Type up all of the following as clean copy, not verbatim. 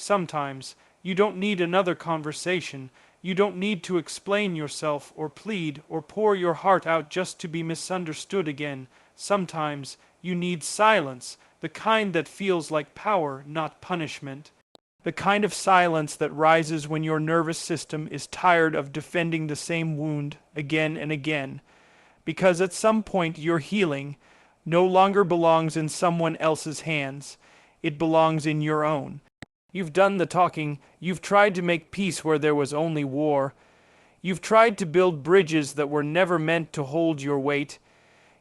Sometimes, you don't need another conversation. You don't need to explain yourself or plead or pour your heart out just to be misunderstood again. Sometimes, you need silence, the kind that feels like power, not punishment. The kind of silence that rises when your nervous system is tired of defending the same wound again and again. Because at some point your healing no longer belongs in someone else's hands. It belongs in your own. You've done the talking. You've tried to make peace where there was only war. You've tried to build bridges that were never meant to hold your weight.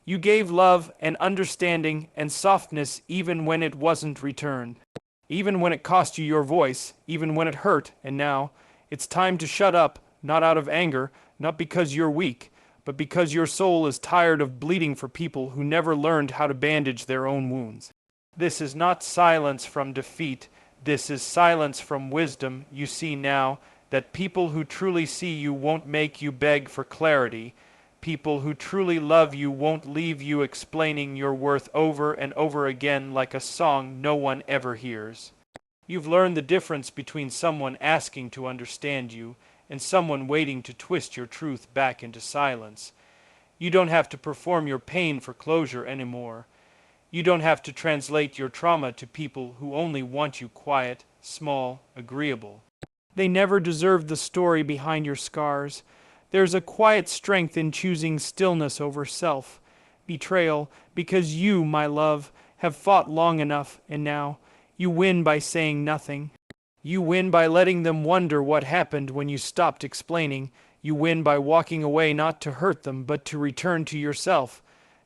You gave love and understanding and softness even when it wasn't returned. Even when it cost you your voice, even when it hurt, and now it's time to shut up, not out of anger, not because you're weak, but because your soul is tired of bleeding for people who never learned how to bandage their own wounds. This is not silence from defeat. This is silence from wisdom. You see now that people who truly see you won't make you beg for clarity. People who truly love you won't leave you explaining your worth over and over again like a song no one ever hears. You've learned the difference between someone asking to understand you and someone waiting to twist your truth back into silence. You don't have to perform your pain for closure anymore. You don't have to translate your trauma to people who only want you quiet, small, agreeable. They never deserved the story behind your scars. There's a quiet strength in choosing stillness over self. Betrayal, because you, my love, have fought long enough, and now you win by saying nothing. You win by letting them wonder what happened when you stopped explaining. You win by walking away not to hurt them, but to return to yourself.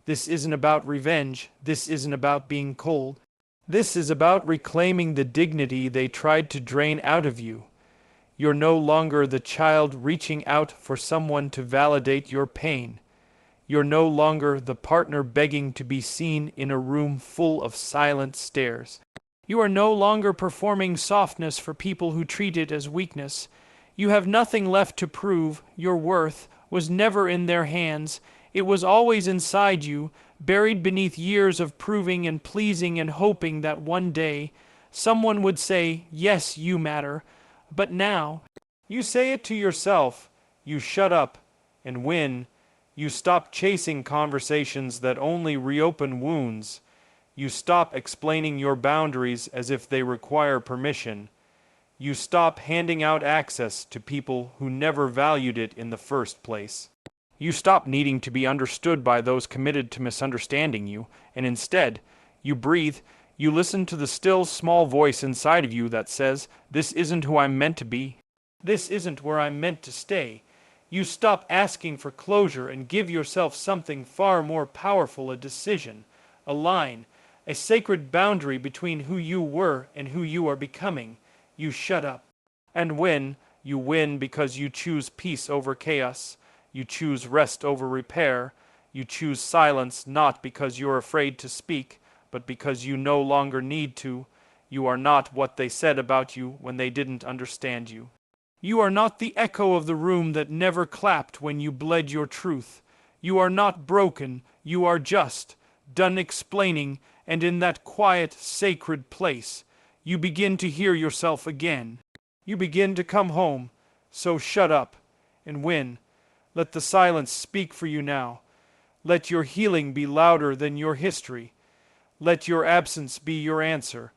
This isn't about revenge. This isn't about being cold. This is about reclaiming the dignity they tried to drain out of you. You're no longer the child reaching out for someone to validate your pain. You're no longer the partner begging to be seen in a room full of silent stares. You are no longer performing softness for people who treat it as weakness. You have nothing left to prove. Your worth was never in their hands. It was always inside you, buried beneath years of proving and pleasing and hoping that one day someone would say, yes, you matter. But now, you say it to yourself. You shut up and win. You stop chasing conversations that only reopen wounds. You stop explaining your boundaries as if they require permission. You stop handing out access to people who never valued it in the first place. You stop needing to be understood by those committed to misunderstanding you, and instead, you breathe. You listen to the still, small voice inside of you that says, this isn't who I'm meant to be. This isn't where I'm meant to stay. You stop asking for closure and give yourself something far more powerful, a decision, a line, a sacred boundary between who you were and who you are becoming. You shut up. And win. You win because you choose peace over chaos. You choose rest over repair. You choose silence not because you're afraid to speak, but because you no longer need to. You are not what they said about you when they didn't understand you. You are not the echo of the room that never clapped when you bled your truth. You are not broken. You are just, done explaining, and in that quiet, sacred place, you begin to hear yourself again. You begin to come home. So shut up and win. Let the silence speak for you now. Let your healing be louder than your history. Let your absence be your answer.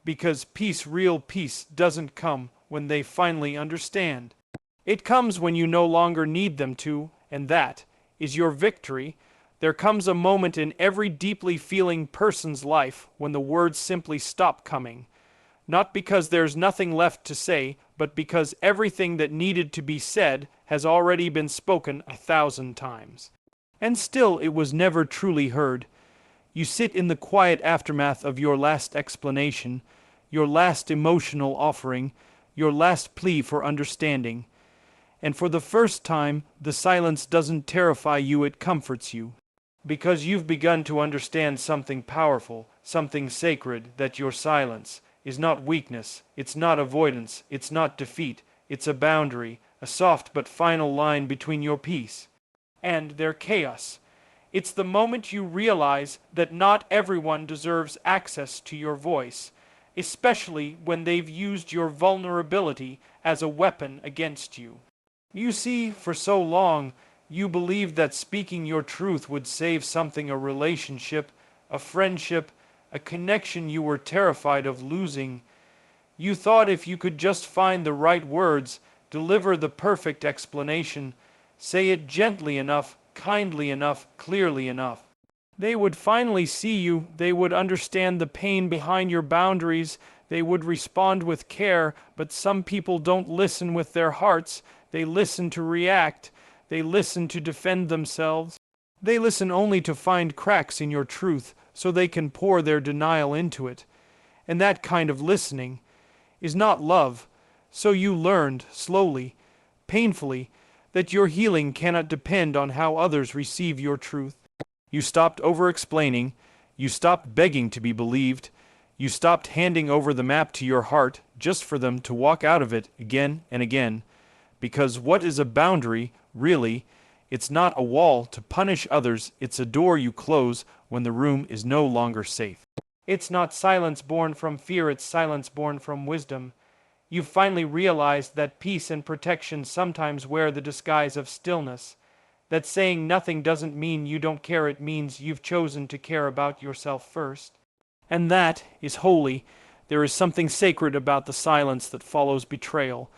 Because peace, real peace, doesn't come when they finally understand. It comes when you no longer need them to, and that is your victory. There comes a moment in every deeply feeling person's life when the words simply stop coming. Not because there's nothing left to say, but because everything that needed to be said has already been spoken 1,000 times. And still it was never truly heard. You sit in the quiet aftermath of your last explanation, your last emotional offering, your last plea for understanding. And for the first time, the silence doesn't terrify you, it comforts you. Because you've begun to understand something powerful, something sacred, that your silence is not weakness, it's not avoidance, it's not defeat, it's a boundary, a soft but final line between your peace and their chaos. It's the moment you realize that not everyone deserves access to your voice. especially when they've used your vulnerability as a weapon against you. You see, for so long, you believed that speaking your truth would save something, a relationship, a friendship, a connection you were terrified of losing. You thought if you could just find the right words, deliver the perfect explanation, say it gently enough, kindly enough, clearly enough, they would finally see you, they would understand the pain behind your boundaries, they would respond with care. But some people don't listen with their hearts, they listen to react, they listen to defend themselves. They listen only to find cracks in your truth so they can pour their denial into it. And that kind of listening is not love. So you learned, slowly, painfully, that your healing cannot depend on how others receive your truth. You stopped over-explaining, you stopped begging to be believed, you stopped handing over the map to your heart just for them to walk out of it again and again. Because what is a boundary, really? It's not a wall to punish others, it's a door you close when the room is no longer safe. It's not silence born from fear, it's silence born from wisdom. You've finally realized that peace and protection sometimes wear the disguise of stillness. That saying nothing doesn't mean you don't care, it means you've chosen to care about yourself first. And that is holy. There is something sacred about the silence that follows betrayal.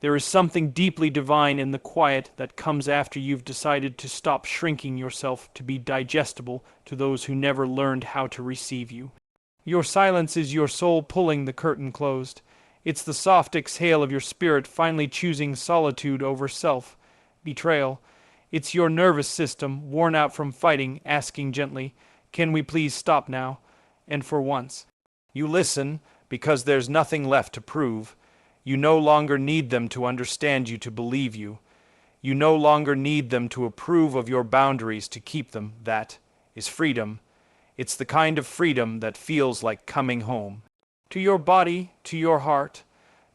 There is something deeply divine in the quiet that comes after you've decided to stop shrinking yourself to be digestible to those who never learned how to receive you. Your silence is your soul pulling the curtain closed. It's the soft exhale of your spirit finally choosing solitude over self-betrayal. It's your nervous system, worn out from fighting, asking gently, "Can we please stop now?" And for once, you listen because there's nothing left to prove. You no longer need them to understand you, to believe you. You no longer need them to approve of your boundaries, to keep them. That is freedom. It's the kind of freedom that feels like coming home. To your body, to your heart,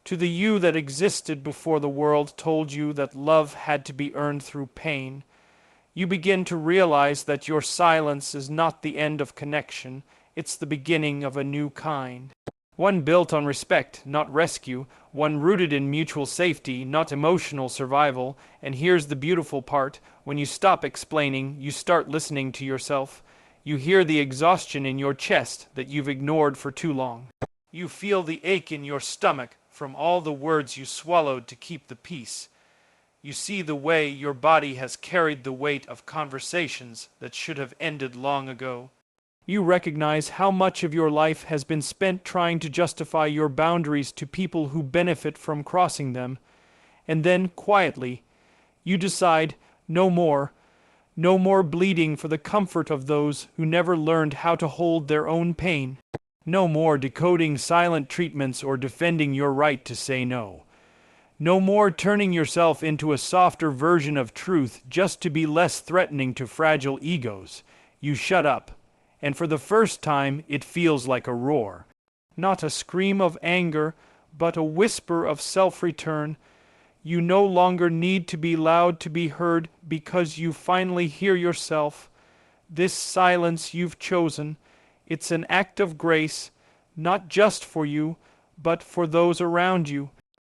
to the you that existed before the world told you that love had to be earned through pain. You begin to realize that your silence is not the end of connection, it's the beginning of a new kind. One built on respect, not rescue, one rooted in mutual safety, not emotional survival. And here's the beautiful part, when you stop explaining, you start listening to yourself. You hear the exhaustion in your chest that you've ignored for too long. You feel the ache in your stomach from all the words you swallowed to keep the peace. You see the way your body has carried the weight of conversations that should have ended long ago. You recognize how much of your life has been spent trying to justify your boundaries to people who benefit from crossing them. And then, quietly, you decide, no more. No more bleeding for the comfort of those who never learned how to hold their own pain. No more decoding silent treatments or defending your right to say no. No more turning yourself into a softer version of truth just to be less threatening to fragile egos. You shut up. And for the first time, it feels like a roar. Not a scream of anger, but a whisper of self-return. You no longer need to be loud to be heard because you finally hear yourself. This silence you've chosen, it's an act of grace, not just for you, but for those around you.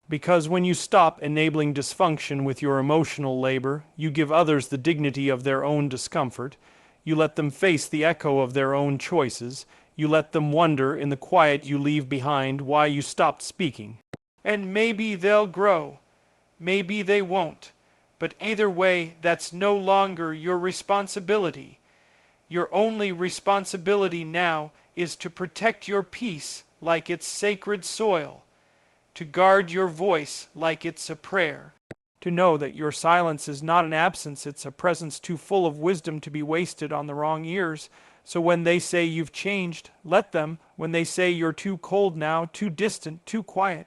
Because when you stop enabling dysfunction with your emotional labor, you give others the dignity of their own discomfort. You let them face the echo of their own choices. You let them wonder in the quiet you leave behind why you stopped speaking. And maybe they'll grow. Maybe they won't. But either way, that's no longer your responsibility. Your only responsibility now is to protect your peace like it's sacred soil. To guard your voice like it's a prayer. To know that your silence is not an absence, it's a presence too full of wisdom to be wasted on the wrong ears. So when they say you've changed, let them. When they say you're too cold now, too distant, too quiet,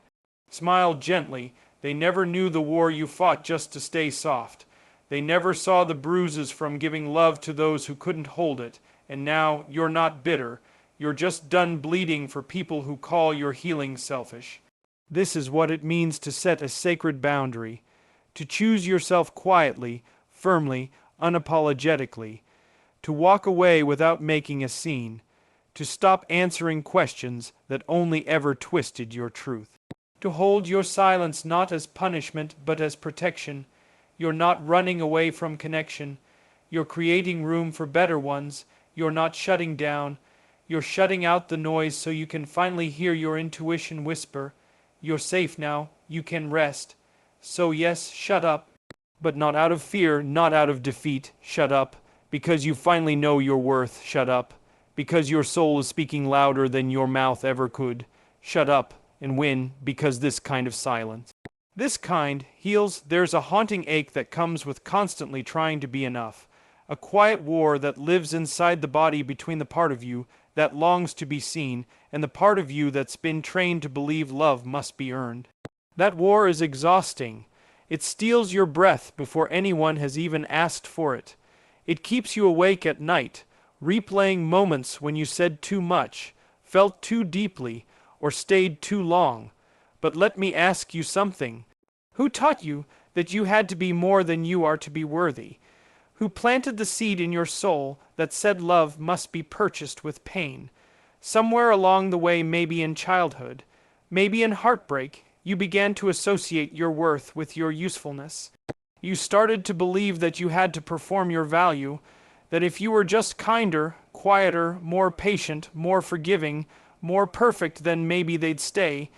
smile gently. They never knew the war you fought just to stay soft. They never saw the bruises from giving love to those who couldn't hold it. And now you're not bitter. You're just done bleeding for people who call your healing selfish. This is what it means to set a sacred boundary. To choose yourself quietly, firmly, unapologetically. To walk away without making a scene. to stop answering questions that only ever twisted your truth. To hold your silence not as punishment but as protection. You're not running away from connection. You're creating room for better ones. You're not shutting down. You're shutting out the noise so you can finally hear your intuition whisper, "You're safe now. You can rest." So yes, shut up. But not out of fear, not out of defeat. Shut up. Because you finally know your worth. Shut up. Because your soul is speaking louder than your mouth ever could. Shut up and win, because this kind of silence. This kind heals. There's a haunting ache that comes with constantly trying to be enough. A quiet war that lives inside the body between the part of you that longs to be seen and the part of you that's been trained to believe love must be earned. That war is exhausting. It steals your breath before anyone has even asked for it. It keeps you awake at night, replaying moments when you said too much, felt too deeply, or stayed too long. But let me ask you something. Who taught you that you had to be more than you are to be worthy? Who planted the seed in your soul that said love must be purchased with pain? Somewhere along the way, maybe in childhood, maybe in heartbreak, you began to associate your worth with your usefulness. You started to believe that you had to perform your value, that if you were just kinder, quieter, more patient, more forgiving, more perfect, then maybe they'd stay,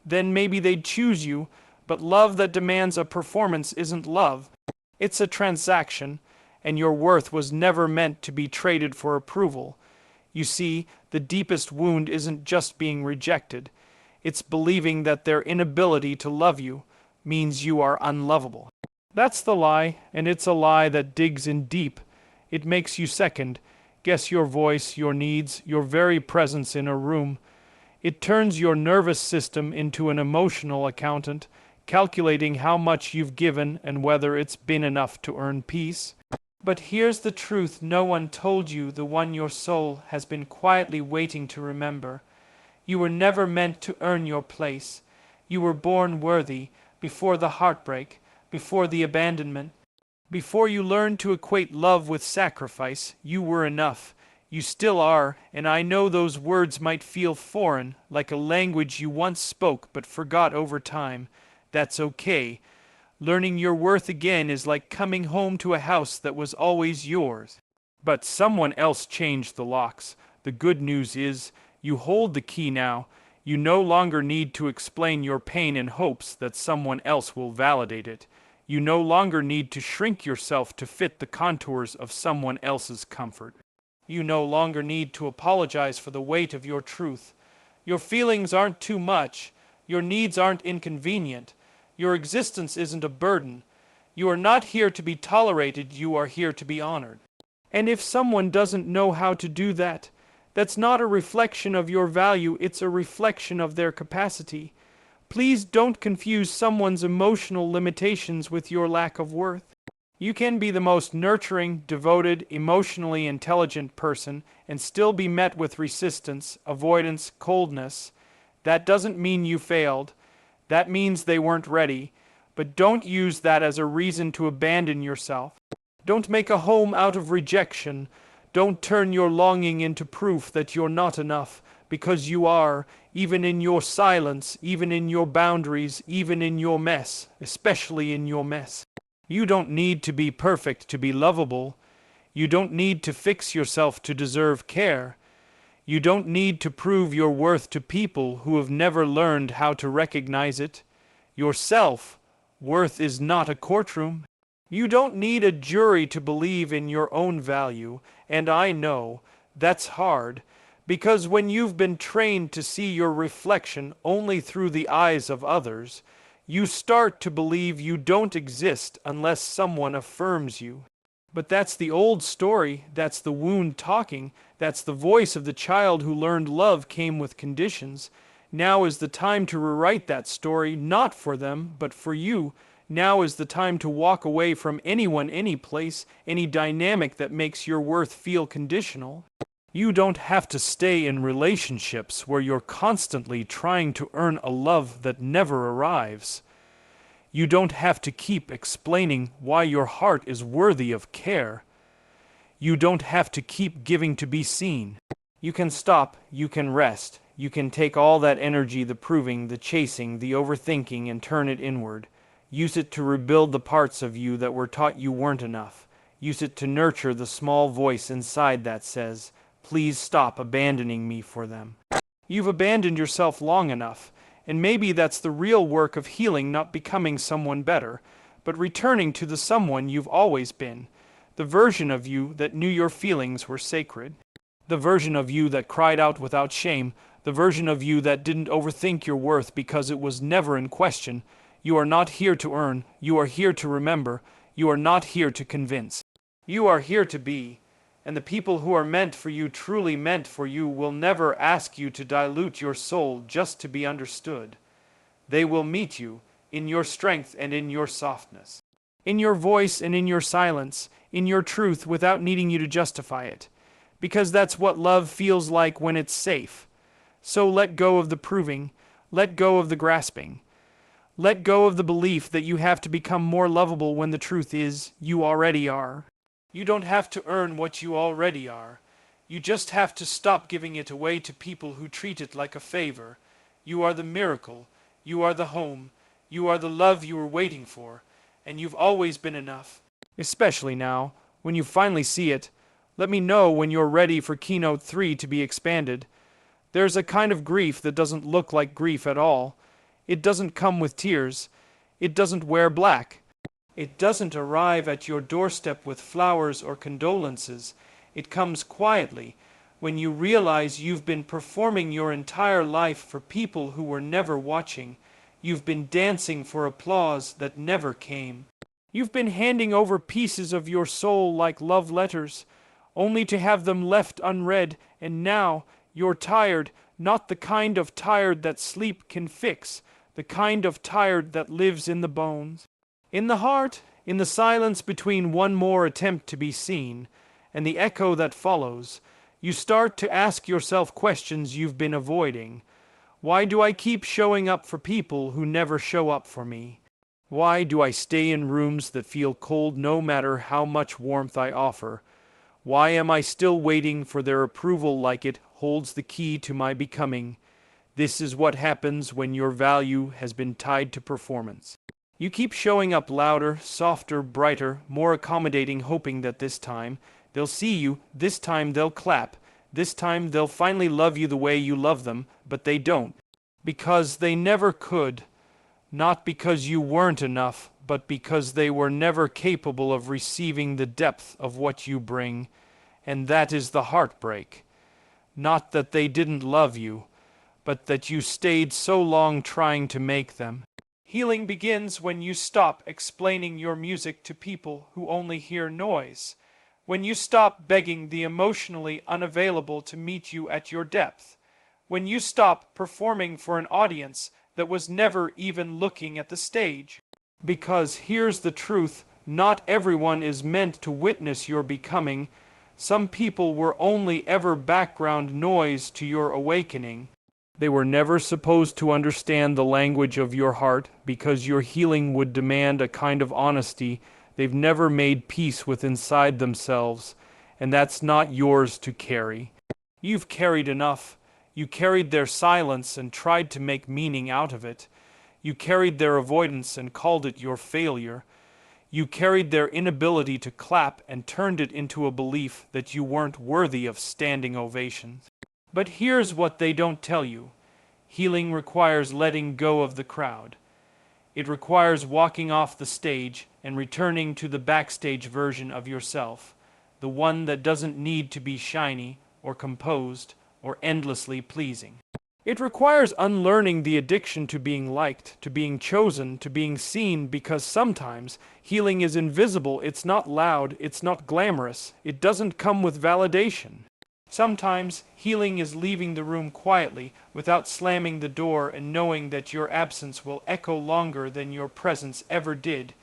then maybe they'd choose you. But love that demands a performance isn't love. It's a transaction, and your worth was never meant to be traded for approval. You see, the deepest wound isn't just being rejected. It's believing that their inability to love you means you are unlovable. That's the lie, and it's a lie that digs in deep. It makes you second guess your voice, your needs, your very presence in a room. It turns your nervous system into an emotional accountant, calculating how much you've given and whether it's been enough to earn peace. But here's the truth no one told you, the one your soul has been quietly waiting to remember. You were never meant to earn your place. You were born worthy, before the heartbreak, before the abandonment. Before you learned to equate love with sacrifice, you were enough. You still are, and I know those words might feel foreign, like a language you once spoke but forgot over time. That's okay. Learning your worth again is like coming home to a house that was always yours. But someone else changed the locks. The good news is, you hold the key now. You no longer need to explain your pain in hopes that someone else will validate it. You no longer need to shrink yourself to fit the contours of someone else's comfort. You no longer need to apologize for the weight of your truth. Your feelings aren't too much. Your needs aren't inconvenient. Your existence isn't a burden. You are not here to be tolerated, you are here to be honored. And if someone doesn't know how to do that, that's not a reflection of your value, it's a reflection of their capacity. Please don't confuse someone's emotional limitations with your lack of worth. You can be the most nurturing, devoted, emotionally intelligent person and still be met with resistance, avoidance, coldness. That doesn't mean you failed. That means they weren't ready. But don't use that as a reason to abandon yourself. Don't make a home out of rejection. Don't turn your longing into proof that you're not enough, because you are, even in your silence, even in your boundaries, even in your mess, especially in your mess. You don't need to be perfect to be lovable. You don't need to fix yourself to deserve care. You don't need to prove your worth to people who have never learned how to recognize it. Your self-worth is not a courtroom. You don't need a jury to believe in your own value, and I know that's hard, because when you've been trained to see your reflection only through the eyes of others, you start to believe you don't exist unless someone affirms you. But that's the old story, that's the wound talking, that's the voice of the child who learned love came with conditions. Now is the time to rewrite that story, not for them, but for you. Now is the time to walk away from anyone, any place, any dynamic that makes your worth feel conditional. You don't have to stay in relationships where you're constantly trying to earn a love that never arrives. You don't have to keep explaining why your heart is worthy of care. You don't have to keep giving to be seen. You can stop, you can rest, you can take all that energy, the proving, the chasing, the overthinking, and turn it inward. Use it to rebuild the parts of you that were taught you weren't enough. Use it to nurture the small voice inside that says, "Please stop abandoning me for them." You've abandoned yourself long enough, and maybe that's the real work of healing, not becoming someone better, but returning to the someone you've always been, the version of you that knew your feelings were sacred, the version of you that cried out without shame, the version of you that didn't overthink your worth because it was never in question. You are not here to earn, you are here to remember, you are not here to convince. You are here to be, and the people who are meant for you, truly meant for you, will never ask you to dilute your soul just to be understood. They will meet you in your strength and in your softness, in your voice and in your silence, in your truth without needing you to justify it, because that's what love feels like when it's safe. So let go of the proving, let go of the grasping. Let go of the belief that you have to become more lovable when the truth is, you already are. You don't have to earn what you already are. You just have to stop giving it away to people who treat it like a favor. You are the miracle. You are the home. You are the love you were waiting for. And you've always been enough. Especially now, when you finally see it. Let me know when you're ready for Keynote 3 to be expanded. There's a kind of grief that doesn't look like grief at all. It doesn't come with tears. It doesn't wear black. It doesn't arrive at your doorstep with flowers or condolences. It comes quietly, when you realize you've been performing your entire life for people who were never watching. You've been dancing for applause that never came. You've been handing over pieces of your soul like love letters, only to have them left unread, and now you're tired, not the kind of tired that sleep can fix, the kind of tired that lives in the bones. In the heart, in the silence between one more attempt to be seen, and the echo that follows, you start to ask yourself questions you've been avoiding. Why do I keep showing up for people who never show up for me? Why do I stay in rooms that feel cold no matter how much warmth I offer? Why am I still waiting for their approval like it holds the key to my becoming? This is what happens when your value has been tied to performance. You keep showing up louder, softer, brighter, more accommodating, hoping that this time they'll see you, this time they'll clap, this time they'll finally love you the way you love them, but they don't. Because they never could. Not because you weren't enough, but because they were never capable of receiving the depth of what you bring. And that is the heartbreak. Not that they didn't love you, but that you stayed so long trying to make them. Healing begins when you stop explaining your music to people who only hear noise. When you stop begging the emotionally unavailable to meet you at your depth. When you stop performing for an audience that was never even looking at the stage. Because here's the truth, not everyone is meant to witness your becoming. Some people were only ever background noise to your awakening. They were never supposed to understand the language of your heart because your healing would demand a kind of honesty they've never made peace with inside themselves, and that's not yours to carry. You've carried enough. You carried their silence and tried to make meaning out of it. You carried their avoidance and called it your failure. You carried their inability to clap and turned it into a belief that you weren't worthy of standing ovations. But here's what they don't tell you. Healing requires letting go of the crowd. It requires walking off the stage and returning to the backstage version of yourself, the one that doesn't need to be shiny or composed or endlessly pleasing. It requires unlearning the addiction to being liked, to being chosen, to being seen, because sometimes healing is invisible, it's not loud, it's not glamorous, it doesn't come with validation. Sometimes healing is leaving the room quietly without slamming the door and knowing that your absence will echo longer than your presence ever did.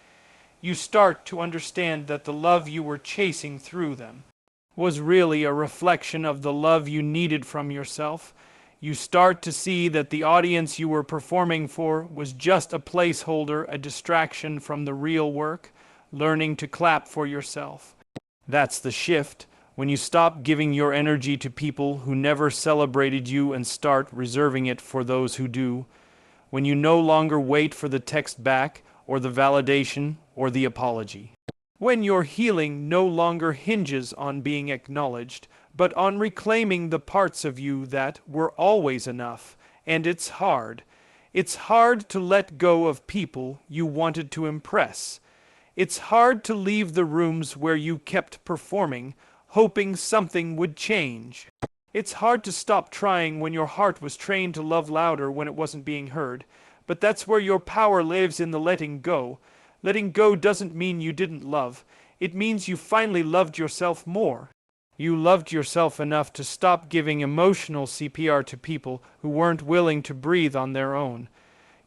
You start to understand that the love you were chasing through them was really a reflection of the love you needed from yourself. You start to see that the audience you were performing for was just a placeholder, a distraction from the real work, learning to clap for yourself. That's the shift. When you stop giving your energy to people who never celebrated you and start reserving it for those who do. When you no longer wait for the text back, or the validation, or the apology. When your healing no longer hinges on being acknowledged, but on reclaiming the parts of you that were always enough. And it's hard. It's hard to let go of people you wanted to impress. It's hard to leave the rooms where you kept performing, hoping something would change. It's hard to stop trying when your heart was trained to love louder when it wasn't being heard. But that's where your power lives, in the letting go. Letting go doesn't mean you didn't love. It means you finally loved yourself more. You loved yourself enough to stop giving emotional CPR to people who weren't willing to breathe on their own.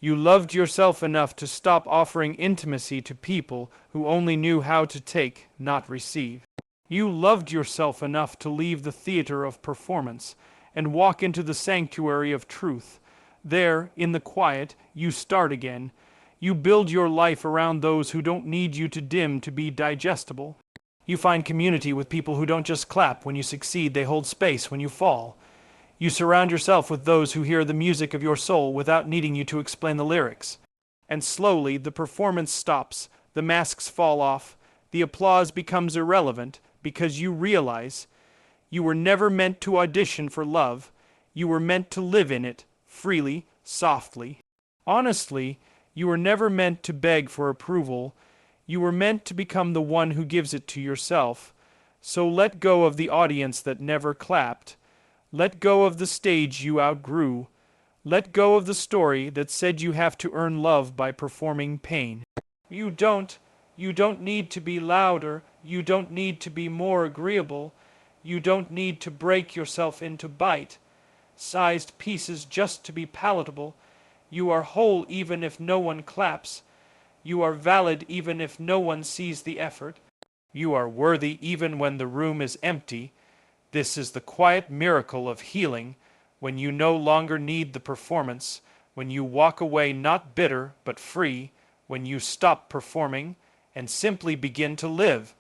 You loved yourself enough to stop offering intimacy to people who only knew how to take, not receive. You loved yourself enough to leave the theater of performance and walk into the sanctuary of truth. There, in the quiet, you start again. You build your life around those who don't need you to dim to be digestible. You find community with people who don't just clap when you succeed, they hold space when you fall. You surround yourself with those who hear the music of your soul without needing you to explain the lyrics. And slowly the performance stops, the masks fall off, the applause becomes irrelevant, because you realize you were never meant to audition for love. You were meant to live in it, freely, softly. Honestly, you were never meant to beg for approval. You were meant to become the one who gives it to yourself. So let go of the audience that never clapped. Let go of the stage you outgrew. Let go of the story that said you have to earn love by performing pain. You don't need to be louder. You don't need to be more agreeable. You don't need to break yourself into bite-sized pieces just to be palatable. You are whole even if no one claps. You are valid even if no one sees the effort. You are worthy even when the room is empty. This is the quiet miracle of healing, when you no longer need the performance, when you walk away not bitter but free, when you stop performing and simply begin to live.